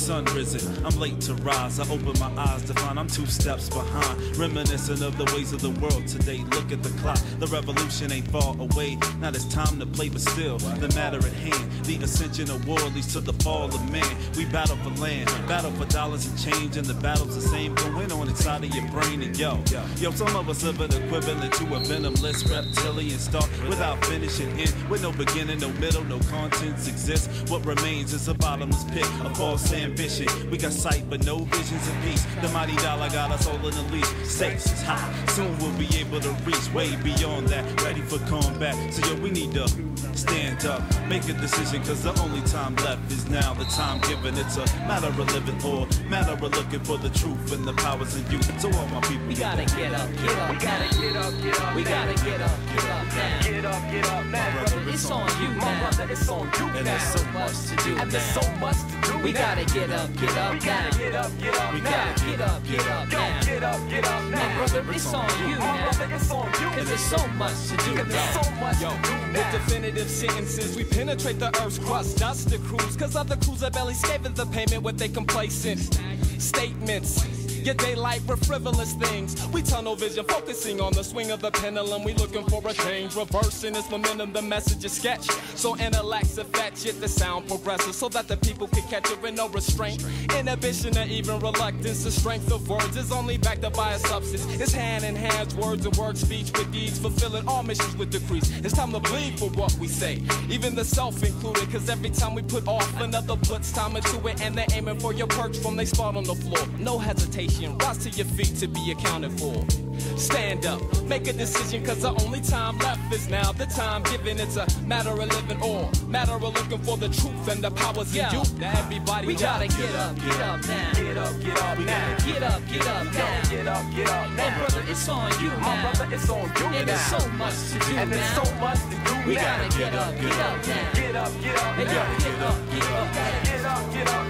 sun risen. I'm late to rise. I open my eyes to find I'm 2 steps behind. Reminiscent of the ways of the world today. Look at the clock. The revolution ain't far away. Now it's time to play, but still, the matter at hand. The ascension of war leads to the fall of man. We battle for land, battle for dollars and change, and the battle's the same going on inside of your brain. And yo, some of us live an equivalent to a venomless reptilian start without finishing end, with no beginning, no middle, no contents exist. What remains is a bottomless pit, a false ambition. We got sight but no visions of peace. The mighty dollar got us all in the leash. Stakes is high, soon we'll be able to reach way beyond that, ready for combat. So yo, we need to stand up, make a decision, cause the only time left is now. The time given, it's a matter of living or matter of looking for the truth and the powers in you. So all my people, we gotta get up, get up, we gotta get up, get up, we gotta get up, now. Get up now. Brother, it's on you now. My brother, it's on you now. And there's so much to do now. And there's so much to do. We gotta get up, get up now. We gotta get up, get up now. We gotta get up, get up now. Get up now. My brother, it's on you now. My brother, it's on you. Cause there's so much to do now. There's so much to do now. With definitive sentences, we penetrate the earth's crust. Dust the crews, cause other crews are barely scathing the payment with they complacent statements. Your daylight for frivolous things. We tunnel vision, focusing on the swing of the pendulum. We looking for a change, reversing its momentum. The message is sketch, so intellects to fetch it. The sound progresses so that the people can catch it with no restraint. Inhibition or even reluctance. The strength of words is only backed up by a substance. It's hand in hand, words and word, speech with deeds, fulfilling all missions with decrees. It's time to bleed for what we say, even the self included. Cause every time we put off, another puts time into it, and they're aiming for your perch from they spot on the floor. No hesitation. Rise to your feet to be accounted for. Stand up, make a decision, cause the only time left is now. The time given, it's a matter of living or matter of looking for the truth and the powers in you. Now everybody, we gotta get up now. Get up now. Get up now. Get up now. Get up now. My brother, it's on you now. My brother, it's on you now. And there's so much to do now. And there's so much to do now. We gotta get up now. Get up now. Get up now.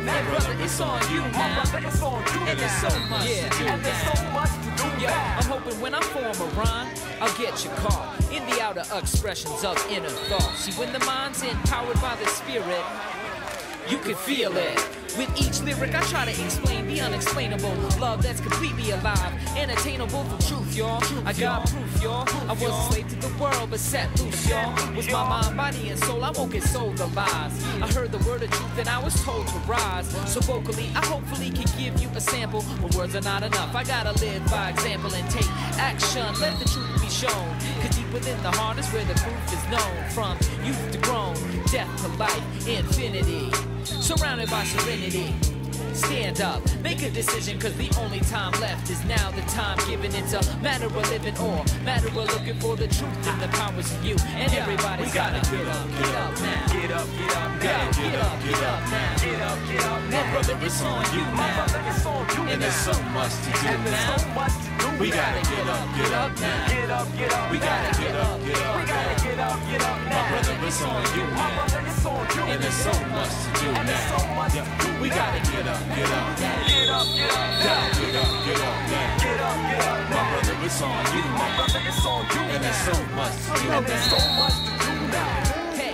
My brother, it's on you now. My brother, it's on you now. And there's so much to do now. And there's so much to do now. I'm hoping when I form a rhyme, I'll get you caught in the outer expressions of inner thought. See, when the mind's empowered by the spirit, you can feel it. With each lyric I try to explain the unexplainable. Love that's completely alive and attainable for truth, y'all. I got proof, y'all. I was a slave to the world but set loose, y'all. Was my mind, body, and soul, I won't get sold the lies. I heard the word of truth and I was told to rise. So vocally, I hopefully can give you a sample. But words are not enough, I gotta live by example and take action. Let the truth be shown. Cause deep within the heart is where the proof is known. From youth to grown, death to life, infinity. Surrounded by serenity. Stand up, make a decision, cause the only time left is now. The time given, it's a matter of living or matter of looking for the truth and the powers in you. And everybody's gotta get up now. Get up now. Get up now. Get up now. My brother, it's on you now. My brother, it's on you now. And there's so much to do now. We gotta get up now. We gotta get up now. We gotta get up now. My brother, it's on you now. My brother, it's on you now. And there's so much to do now. We gotta get up. Get up now. Get up now. My brother, it's on you. My brother, it's on you. And there's so much to do now. And there's so much to do now. Hey.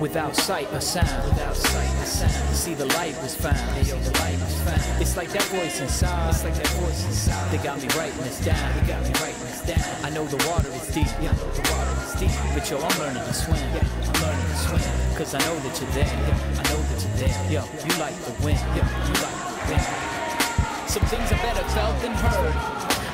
Without sight or sound, without sight or sound. See, the light was found. Hey, yo, the light was found. It's like that voice inside. It's like that voice inside. They got me writing this down. They got me writing this down. I know the water is deep. Yeah, I know the water is deep. But yo, I'm learning to swim. Yeah, I'm learning to swim. Cause I know that you're there. Yeah, I know that you're there. Yo, you like the wind. Yeah, you like the wind. Some things are better felt than heard.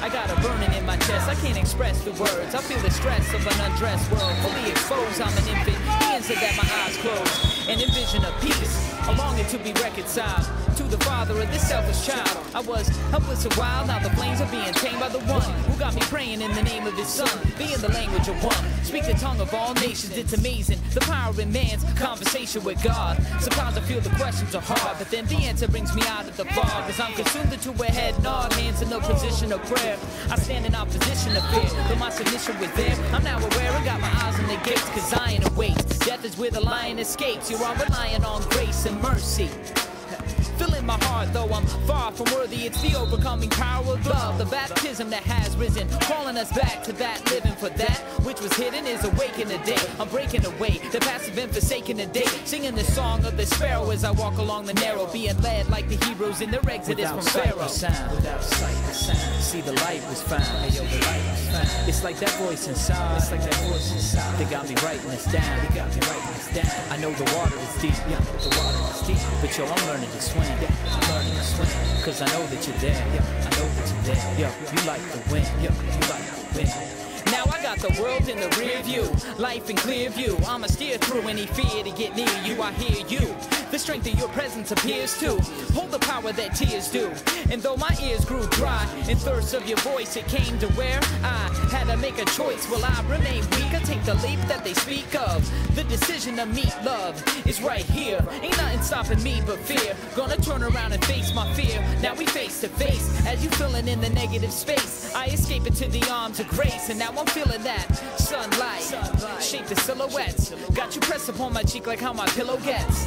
I got a burning in my chest, I can't express the words. I feel the stress of an undressed world, fully exposed. I'm an infant, the instant that my eyes close, and envision a peace, a longing to be reconciled to the father of this selfish child. I was helpless a while, now the flames are being tamed by the one who got me praying in the name of his son, being the language of one. Speak the tongue of all nations, it's amazing, the power in man's conversation with God. Sometimes I feel the questions are hard, but then the answer brings me out of the fog. Cause I'm consumed into a head nod, hands in a position of prayer. I stand in opposition to fear, but my submission was there. I'm now aware and got my eyes on the gates, cause Zion awaits. Death is where the lion escapes. You are relying on grace and mercy. Filling my heart, though I'm far from worthy. It's the overcoming power of love, the baptism that has risen, calling us back to that living for that which was hidden is awake in the day. I'm breaking away, the past have been forsaken today, singing the song of the sparrow as I walk along the narrow, being led like the Hebrews in their exodus from Pharaoh. Without sight or sound, see the light was found. Hey, yo, the light was found. It's like that voice inside. It's like that voice inside. They got me writing this down. They got me writing this down. I know the water is deep. Yeah, the water is deep. But yo, I'm learning to swim. Yeah, I'm learning to swim. Cause I know that you're there. Yeah, I know that you're there. Yo, you like the wind. Yo, you like the wind. Now I got the world in the rear view, life in clear view. I'ma steer through any fear to get near you. I hear you. The strength of your presence appears to hold the power that tears do. And though my ears grew dry in thirst of your voice, it came to where I had to make a choice. Will I remain weak or take the leap that they speak of? The decision to meet love is right here. Ain't nothing stopping me but fear. Gonna turn around and face my fear. Now we face to face. As you filling in the negative space, I escape into the arms of grace. And now I'm feeling that sunlight shape the silhouettes. Got you pressed upon my cheek like how my pillow gets.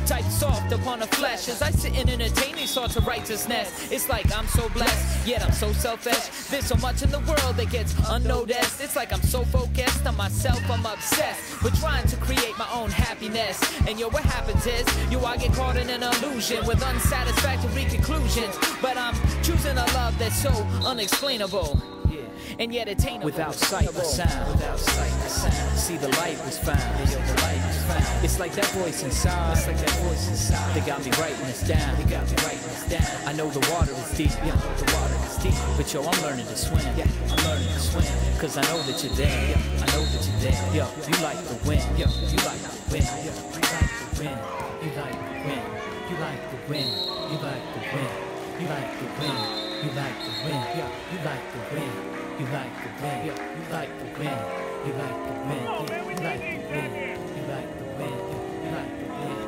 Type soft upon the flesh as I sit and entertain these thoughts of righteousness. It's like I'm so blessed, yet I'm so selfish. There's so much in the world that gets unnoticed. It's like I'm so focused on myself, I'm obsessed with trying to create my own happiness. And yo, what happens is, I get caught in an illusion with unsatisfactory conclusions. But I'm choosing a love that's so unexplainable, and yet attainable. Without sight or sound, without sight or sound. See, the light was found. Hey, yo, the light was found. It's like that voice inside. It's like that voice inside. They got me writing this down. They got me writing this down. I know the water is deep. Yeah, the water is deep. But yo, I'm learning to swim. Yeah, I'm learning to swim. Cause I know that you're there. Yeah, I know that you're there. Yo, you like the wind. Yo, you like the wind. Yo, you like the wind. You like the wind. You like the wind. You like the wind. You like the wind. You like the wind. Yeah, you like the wind. You like the wind, yeah, you like the wind, you like the wind, yeah, you like the wind, you like the wind, yeah, you like the wind,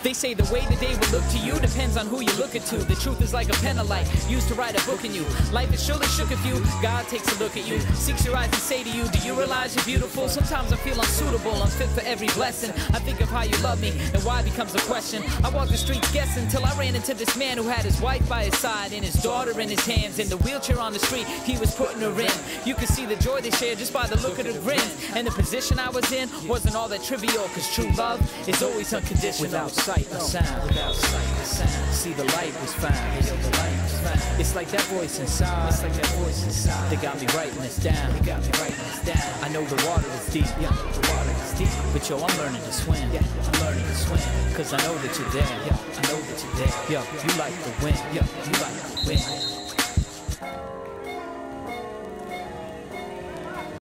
They say the way the day will look to you depends on who you look at to. The truth is like a pen of light used to write a book in you. Life is surely shook if you. God takes a look at you, seeks your eyes and say to you, do you realize you're beautiful? Sometimes I feel unsuitable, unfit for every blessing. I think of how you love me and why becomes a question. I walked the streets guessing till I ran into this man who had his wife by his side and his daughter in his hands. In the wheelchair on the street, he was putting her in. You could see the joy they shared just by the look of the grins. And the position I was in wasn't all that trivial, cause true love is always unconditional. Without sight or sound, without sight or sound. See, the light was found. Hey, yo, the light was found. It's like that voice inside. It's like that voice inside. They got me writing this down. They got me writing this down. I know the water is deep. Yeah, the water is deep. But yo, I'm learning to swim. Yeah, I'm learning to swim. Cause I know that you're there. Yeah, I know that you're there. Yo, you like the wind. Yo, you like the wind.